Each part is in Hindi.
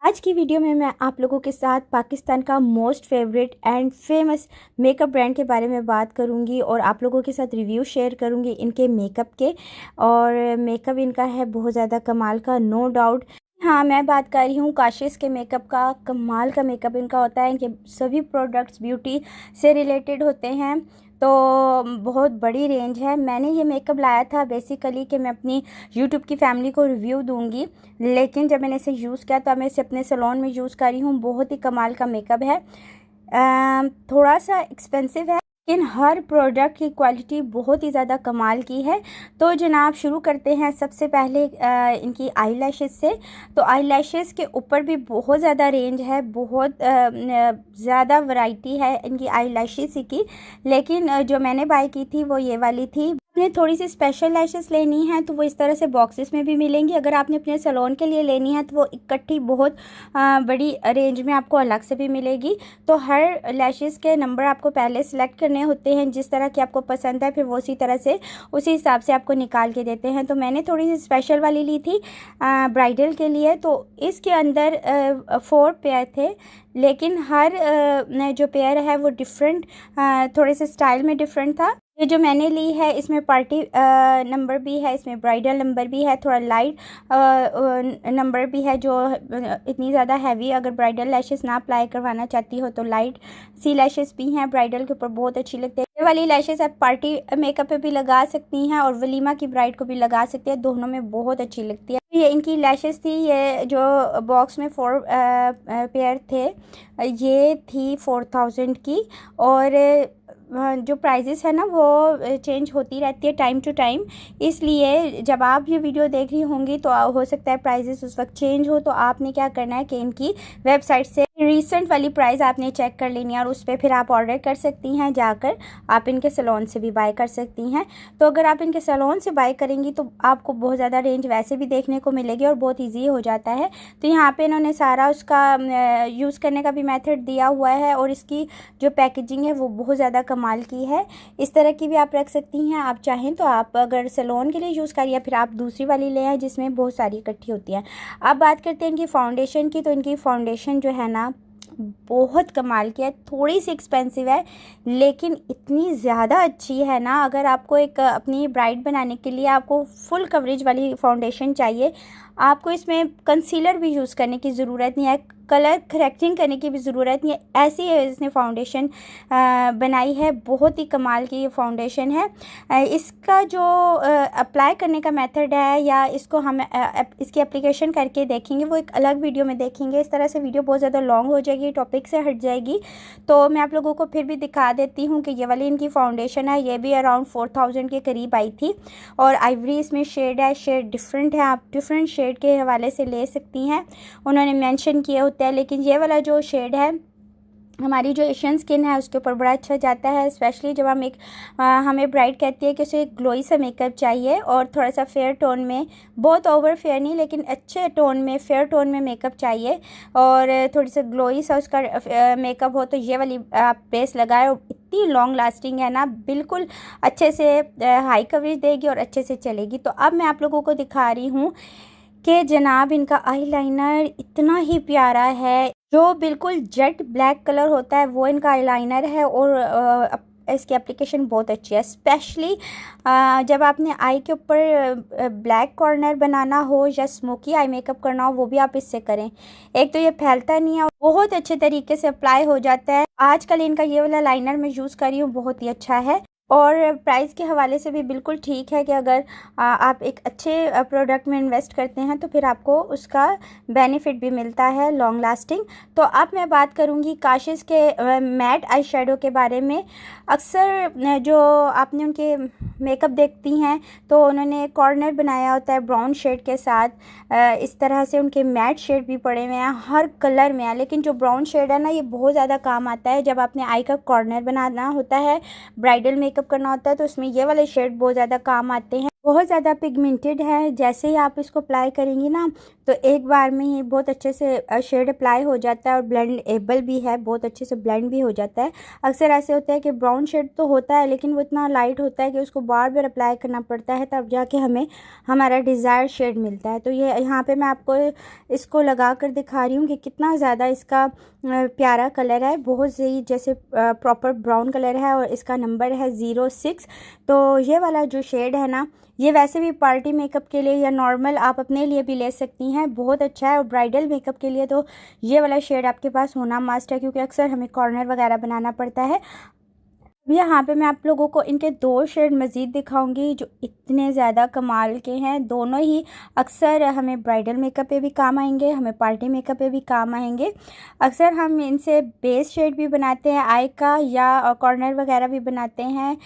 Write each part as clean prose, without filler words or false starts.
आज की वीडियो में मैं आप लोगों के साथ पाकिस्तान का most favourite and famous makeup brand के बारे में बात करूंगी और आप लोगों के साथ रिव्यू शेयर करूंगी इनके मेकअप के। और मेकअप इनका है बहुत ज़्यादा कमाल का, नो डाउट। हाँ, मैं बात कर रही हूँ काशिश के मेकअप का। कमाल का मेकअप इनका होता है। इनके सभी प्रोडक्ट्स ब्यूटी से रिलेटेड होते हैं, तो बहुत बड़ी रेंज है। मैंने ये मेकअप लाया था बेसिकली कि मैं अपनी यूट्यूब की फैमिली को रिव्यू दूंगी, लेकिन जब मैंने इसे यूज़ किया तो मैं इसे अपने सैलून में यूज़ कर रही हूँ। बहुत ही कमाल का मेकअप है। थोड़ा सा एक्सपेंसिव है लेकिन हर प्रोडक्ट की क्वालिटी बहुत ही ज़्यादा कमाल की है। तो जनाब शुरू करते हैं सबसे पहले इनकी आई लैशेज़ से। तो आई लैशेज़ के ऊपर भी बहुत ज़्यादा रेंज है, बहुत ज़्यादा वैरायटी है इनकी आई लैशेज़ की। लेकिन जो मैंने बाय की थी वो ये वाली थी। आपने थोड़ी सी स्पेशल लैशेस लेनी है तो वो इस तरह से बॉक्सेस में भी मिलेंगी। अगर आपने अपने सैलून के लिए लेनी है तो वो इकट्ठी बहुत बड़ी रेंज में आपको अलग से भी मिलेगी। तो हर लैशेस के नंबर आपको पहले सेलेक्ट करने होते हैं, जिस तरह की आपको पसंद है फिर वो उसी तरह से उसी हिसाब से आपको निकाल के देते हैं। तो मैंने थोड़ी सी स्पेशल वाली ली थी ब्राइडल के लिए। तो इसके अंदर 4 पेयर थे, लेकिन हर जो पेयर है वो डिफरेंट, थोड़े से स्टाइल में डिफरेंट था। ये जो मैंने ली है इसमें पार्टी नंबर भी है, इसमें ब्राइडल नंबर भी है, थोड़ा लाइट नंबर भी है। जो इतनी ज़्यादा हैवी अगर ब्राइडल लैशेस ना अप्लाई करवाना चाहती हो तो लाइट सी लैशेस भी हैं, ब्राइडल के ऊपर बहुत अच्छी लगती है। ये वाली लैशेस आप पार्टी मेकअप पे भी लगा सकती हैं और वलीमा की ब्राइड को भी लगा सकती है, दोनों में बहुत अच्छी लगती है। ये इनकी लैशेस थी। ये जो बॉक्स में 4 पेयर थे, ये थी 4000 की। और जो प्राइजेस है ना वो चेंज होती रहती है टाइम टू टाइम, इसलिए जब आप ये वीडियो देख रही होंगी तो हो सकता है प्राइजेस उस वक्त चेंज हो। तो आपने क्या करना है कि इनकी वेबसाइट से रीसेंट वाली प्राइस आपने चेक कर लेनी है और उस पर फिर आप ऑर्डर कर सकती हैं। जाकर आप इनके सैलून से भी बाय कर सकती हैं। तो अगर आप इनके सैलून से बाय करेंगी तो आपको बहुत ज़्यादा रेंज वैसे भी देखने को मिलेगी और बहुत ईजी हो जाता है। तो यहाँ पे इन्होंने सारा उसका यूज़ करने का भी मेथड दिया हुआ है और इसकी जो पैकेजिंग है वो बहुत ज़्यादा कमाल की है। इस तरह की भी आप रख सकती हैं। आप चाहें तो आप अगर सैलून के लिए यूज़ करिए फिर आप दूसरी वाली ले आएँ जिसमें बहुत सारी इकट्ठी होती हैं। अब बात करते हैं इनकी फाउंडेशन की। तो इनकी फाउंडेशन जो है ना बहुत कमाल की है। थोड़ी सी एक्सपेंसिव है लेकिन इतनी ज़्यादा अच्छी है ना। अगर आपको एक अपनी ब्राइड बनाने के लिए आपको फुल कवरेज वाली फाउंडेशन चाहिए, आपको इसमें कंसीलर भी यूज़ करने की ज़रूरत नहीं है, कलर करेक्टिंग करने की भी ज़रूरत नहीं है। ऐसी है इसने फाउंडेशन बनाई है। बहुत ही कमाल की ये फाउंडेशन है। इसका जो अप्लाई करने का मेथड है या इसको हम इसकी एप्लीकेशन करके देखेंगे वो एक अलग वीडियो में देखेंगे। इस तरह से वीडियो बहुत ज़्यादा लॉन्ग हो जाएगी, टॉपिक से हट जाएगी। तो मैं आप लोगों को फिर भी दिखा देती हूँ कि ये वाली इनकी फाउंडेशन है। ये भी अराउंड 4000 के करीब आई थी और आइवरी इसमें शेड है। शेड डिफरेंट है, आप डिफरेंट शेड के हवाले से ले सकती हैं, उन्होंने मेंशन किए होते हैं। लेकिन ये वाला जो शेड है हमारी जो एशियन स्किन है उसके ऊपर बड़ा अच्छा जाता है। स्पेशली जब हम हमें ब्राइड कहती है कि उसे ग्लोई सा मेकअप चाहिए और थोड़ा सा फेयर टोन में, बहुत ओवर फेयर नहीं लेकिन अच्छे टोन में, फेयर टोन में मेकअप चाहिए और थोड़ी सा ग्लोई सा उसका मेकअप हो, तो ये वाली आप बेस लगाए। और इतनी लॉन्ग लास्टिंग है ना, बिल्कुल अच्छे से हाई कवरेज देगी और अच्छे से चलेगी। तो अब मैं आप लोगों को दिखा रही हूँ कि जनाब इनका आईलाइनर इतना ही प्यारा है। जो बिल्कुल जेट ब्लैक कलर होता है वो इनका आईलाइनर है और इसकी एप्लीकेशन बहुत अच्छी है। स्पेशली जब आपने आई के ऊपर ब्लैक कॉर्नर बनाना हो या स्मोकी आई मेकअप करना हो वो भी आप इससे करें। एक तो ये फैलता नहीं है और बहुत अच्छे तरीके से अप्लाई हो जाता है। आजकल इनका ये वाला लाइनर मैं यूज़ कर रही हूँ, बहुत ही अच्छा है और प्राइस के हवाले से भी बिल्कुल ठीक है कि अगर आप एक अच्छे प्रोडक्ट में इन्वेस्ट करते हैं तो फिर आपको उसका बेनिफिट भी मिलता है, लॉन्ग लास्टिंग। तो अब मैं बात करूंगी काशिश के मैट आई शेडो के बारे में। अक्सर जो आपने उनके मेकअप देखती हैं तो उन्होंने कॉर्नर बनाया होता है ब्राउन शेड के साथ। इस तरह से उनके मैट शेड भी पड़े हुए हैं, हर कलर में है। लेकिन जो ब्राउन शेड है ना ये बहुत ज़्यादा काम आता है जब आपने आई का कॉर्नर बनाना होता है, ब्राइडल मेकअप करना होता है, तो उसमें ये वाले शेड बहुत ज़्यादा काम आते हैं। बहुत ज़्यादा पिगमेंटेड है। जैसे ही आप इसको अप्लाई करेंगी ना तो एक बार में ही बहुत अच्छे से शेड अप्लाई हो जाता है और ब्लेंड एबल भी है, बहुत अच्छे से ब्लेंड भी हो जाता है। अक्सर ऐसे होता है कि ब्राउन शेड तो होता है लेकिन वो इतना लाइट होता है कि उसको बार बार अप्लाई करना पड़ता है, तब जाके हमें हमारा डिज़ायर शेड मिलता है। तो ये यहाँ पे मैं आपको इसको लगा कर दिखा रही हूँ कि कितना ज़्यादा इसका प्यारा कलर है, बहुत सही जैसे प्रॉपर ब्राउन कलर है और इसका नंबर है 06। तो ये वाला जो शेड है ना, ये वैसे भी पार्टी मेकअप के लिए या नॉर्मल आप अपने लिए भी ले सकती हैं, बहुत अच्छा है। और ब्राइडल मेकअप के लिए तो ये वाला शेड आपके पास होना मस्ट है, क्योंकि अक्सर हमें कॉर्नर वगैरह बनाना पड़ता है। यहाँ पे मैं आप लोगों को इनके 2 शेड मज़ीद दिखाऊंगी जो इतने ज़्यादा कमाल के हैं। दोनों ही अक्सर हमें ब्राइडल मेकअप पे भी काम आएंगे, हमें पार्टी मेकअप पे भी काम आएंगे। अक्सर हम इनसे बेस शेड भी बनाते हैं आई का, या कॉर्नर वगैरह भी बनाते हैं,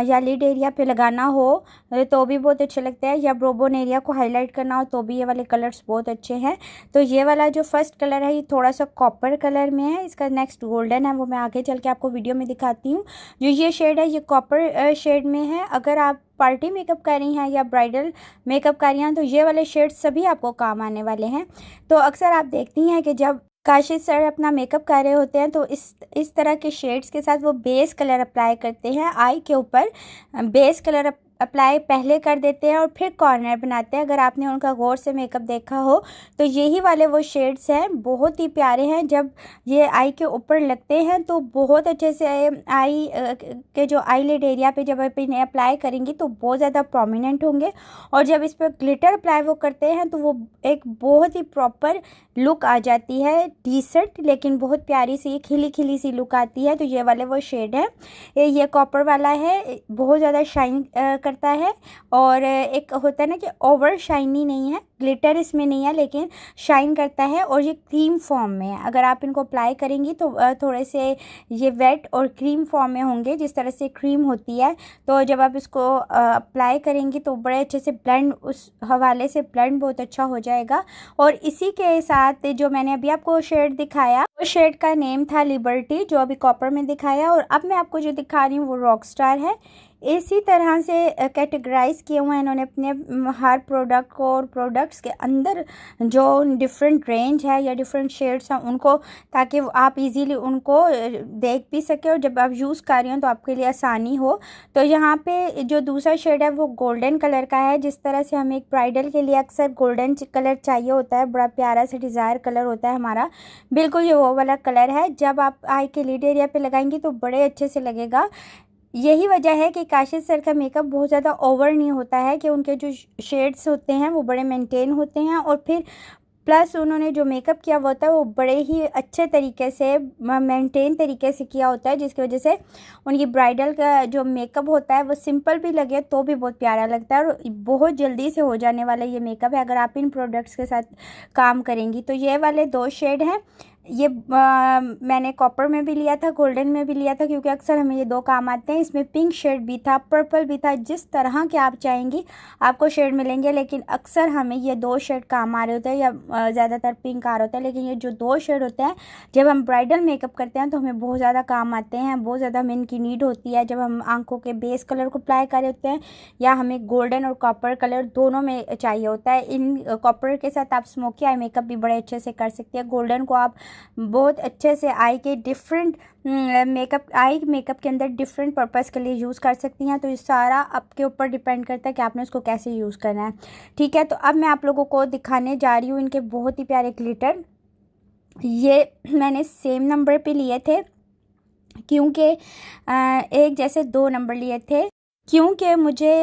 या लिड एरिया पे लगाना हो तो भी बहुत अच्छे लगते हैं, या ब्रोबोन एरिया को हाईलाइट करना हो तो भी ये वाले कलर्स बहुत अच्छे हैं। तो ये वाला जो फर्स्ट कलर है ये थोड़ा सा कॉपर कलर में है, इसका नेक्स्ट गोल्डन है, वो मैं आगे चल के आपको वीडियो में दिखाती हूँ। जो ये शेड है ये कॉपर शेड में है। अगर आप पार्टी मेकअप कर रही हैं या ब्राइडल मेकअप कर रही हैं तो ये वाले शेड सभी आपको काम आने वाले हैं। तो अक्सर आप देखती हैं कि जब काशिश सर अपना मेकअप कर रहे होते हैं तो इस तरह के शेड्स के साथ वो बेस कलर अप्लाई करते हैं आई के ऊपर, बेस कलर अप्लाई पहले कर देते हैं और फिर कॉर्नर बनाते हैं। अगर आपने उनका गौर से मेकअप देखा हो तो यही वाले वो शेड्स हैं, बहुत ही प्यारे हैं। जब ये आई के ऊपर लगते हैं तो बहुत अच्छे से आई के जो आईलिड एरिया पे जब आप इन्हें अप्लाई करेंगी तो बहुत ज़्यादा प्रोमिनेंट होंगे, और जब इस पर ग्लिटर अप्लाई वो करते हैं तो वो एक बहुत ही प्रॉपर लुक आ जाती है, डिसेंट लेकिन बहुत प्यारी सी खिली खिली सी लुक आती है। तो ये वाले वो शेड है, ये कॉपर वाला है, बहुत ज़्यादा शाइन करता है, और एक होता है ना कि ओवर शाइनी नहीं है, ग्लिटर इसमें नहीं है लेकिन शाइन करता है, और ये क्रीम फॉर्म में है। अगर आप इनको अप्लाई करेंगी तो थोड़े से ये वेट और क्रीम फॉर्म में होंगे, जिस तरह से क्रीम होती है। तो जब आप इसको अप्लाई करेंगी तो बड़े अच्छे से ब्लेंड, उस हवाले से ब्लेंड बहुत अच्छा हो जाएगा। और इसी के साथ जो मैंने अभी आपको शेड दिखाया, उस शेड का नेम था लिबर्टी, जो अभी कॉपर में दिखाया, और अब मैं आपको जो दिखा रही हूँ वो रॉक स्टार है। इसी तरह से कैटेगराइज किए हुए हैं इन्होंने अपने हर प्रोडक्ट को, और प्रोडक्ट्स के अंदर जो डिफरेंट रेंज है या डिफरेंट शेड्स हैं उनको, ताकि आप इजीली उनको देख भी सके और जब आप यूज़ कर रही हो तो आपके लिए आसानी हो। तो यहाँ पे जो दूसरा शेड है वो गोल्डन कलर का है। जिस तरह से हमें एक ब्राइडल के लिए अक्सर गोल्डन कलर चाहिए होता है, बड़ा प्यारा सा डिज़ायर कलर होता है हमारा, बिल्कुल ये वो वाला कलर है। जब आप आई के लिड एरिया पे लगाएंगी तो बड़े अच्छे से लगेगा। यही वजह है कि काशिश सर का मेकअप बहुत ज़्यादा ओवर नहीं होता है, कि उनके जो शेड्स होते हैं वो बड़े मेंटेन होते हैं, और फिर प्लस उन्होंने जो मेकअप किया हुआ होता है वो बड़े ही अच्छे तरीके से मेंटेन तरीके से किया होता है, जिसकी वजह से उनकी ब्राइडल का जो मेकअप होता है वो सिंपल भी लगे तो भी बहुत प्यारा लगता है, और बहुत जल्दी से हो जाने वाला ये मेकअप है अगर आप इन प्रोडक्ट्स के साथ काम करेंगी। तो ये वाले 2 शेड हैं, ये मैंने कॉपर में भी लिया था, गोल्डन में भी लिया था, क्योंकि अक्सर हमें ये 2 काम आते हैं। इसमें पिंक शेड भी था, पर्पल भी था, जिस तरह के आप चाहेंगी आपको शेड मिलेंगे, लेकिन अक्सर हमें ये 2 शेड काम आ रहे होते हैं, या ज़्यादातर पिंक आ रहा होता है। लेकिन ये जो 2 शेड होते हैं जब हम ब्राइडल मेकअप करते हैं तो हमें बहुत ज़्यादा काम आते हैं, बहुत ज़्यादा हमें इनकी नीड होती है। जब हम आंखों के बेस कलर को अप्लाई कर रहे होते हैं, या हमें गोल्डन और कॉपर कलर दोनों में चाहिए होता है। इन कॉपर के साथ आप स्मोकी आई मेकअप भी बड़े अच्छे से कर सकती है। गोल्डन को आप बहुत अच्छे से आई के डिफरेंट मेकअप के अंदर डिफरेंट पर्पस के लिए यूज़ कर सकती हैं। तो ये सारा आपके ऊपर डिपेंड करता है कि आपने उसको कैसे यूज़ करना है, ठीक है। तो अब मैं आप लोगों को दिखाने जा रही हूँ इनके बहुत ही प्यारे ग्लिटर। ये मैंने सेम नंबर पे लिए थे, क्योंकि एक जैसे 2 नंबर लिए थे, क्योंकि मुझे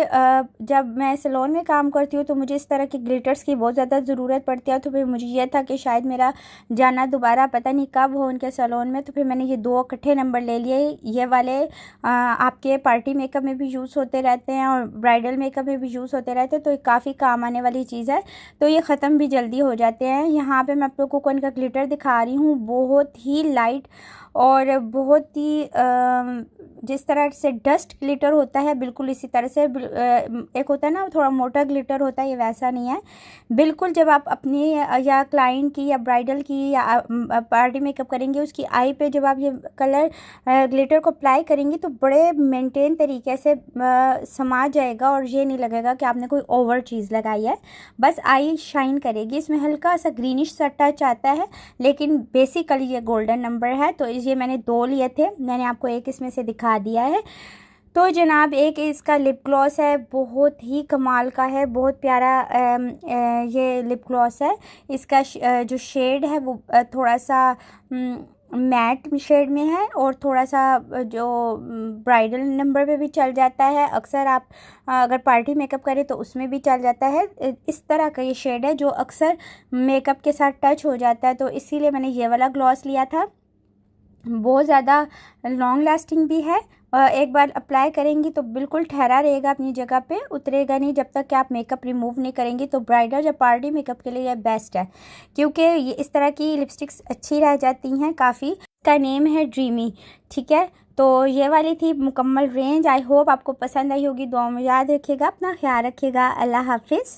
जब मैं सैलून में काम करती हूँ तो मुझे इस तरह के ग्लिटर्स की बहुत ज़्यादा ज़रूरत पड़ती है। तो फिर मुझे यह था कि शायद मेरा जाना दोबारा पता नहीं कब हो उनके सैलून में, तो फिर मैंने ये 2 इकट्ठे नंबर ले लिए। ये वाले आपके पार्टी मेकअप में भी यूज़ होते रहते हैं और ब्राइडल मेकअप में भी यूज़ होते रहते हैं, तो ये काफ़ी काम आने वाली चीज़ है। तो ये ख़त्म भी जल्दी हो जाते हैं। यहाँ पर मैं आप लोगों को इनका ग्लिटर दिखा रही हूँ, बहुत ही लाइट और बहुत ही जिस तरह से डस्ट ग्लिटर होता है बिल्कुल इसी तरह से एक होता है ना थोड़ा मोटा ग्लिटर होता है, ये वैसा नहीं है बिल्कुल। जब आप अपनी या क्लाइंट की या ब्राइडल की या पार्टी मेकअप करेंगे उसकी आई पे जब आप ये कलर ग्लिटर को अप्लाई करेंगी तो बड़े मेंटेन तरीके से समा जाएगा और ये नहीं लगेगा कि आपने कोई ओवर चीज़ लगाई है, बस आई शाइन करेगी। इसमें हल्का सा ग्रीनिश सा टच आता है लेकिन बेसिकली ये गोल्डन नंबर है। तो ये मैंने 2 लिए थे, मैंने आपको एक इसमें से दिखा दिया है। तो जनाब एक इसका लिप ग्लॉस है, बहुत ही कमाल का है, बहुत प्यारा ये लिप ग्लॉस है। इसका जो शेड है वो थोड़ा सा मैट शेड में है और थोड़ा सा जो ब्राइडल नंबर पे भी चल जाता है, अक्सर आप अगर पार्टी मेकअप करें तो उसमें भी चल जाता है। इस तरह का ये शेड है जो अक्सर मेकअप के साथ टच हो जाता है, तो इसीलिए मैंने ये वाला ग्लॉस लिया था। बहुत ज़्यादा लॉन्ग लास्टिंग भी है, एक बार अप्लाई करेंगी तो बिल्कुल ठहरा रहेगा अपनी जगह पे, उतरेगा नहीं जब तक कि आप मेकअप रिमूव नहीं करेंगी। तो ब्राइडल या पार्टी मेकअप के लिए ये बेस्ट है क्योंकि ये इस तरह की लिपस्टिक्स अच्छी रह जाती हैं काफ़ी। इसका नेम है ड्रीमी, ठीक है। तो ये वाली थी मुकम्मल रेंज। आई होप आपको पसंद आई होगी। दुआ में याद रखिएगा, अपना ख्याल रखिएगा। अल्लाह हाफिज़।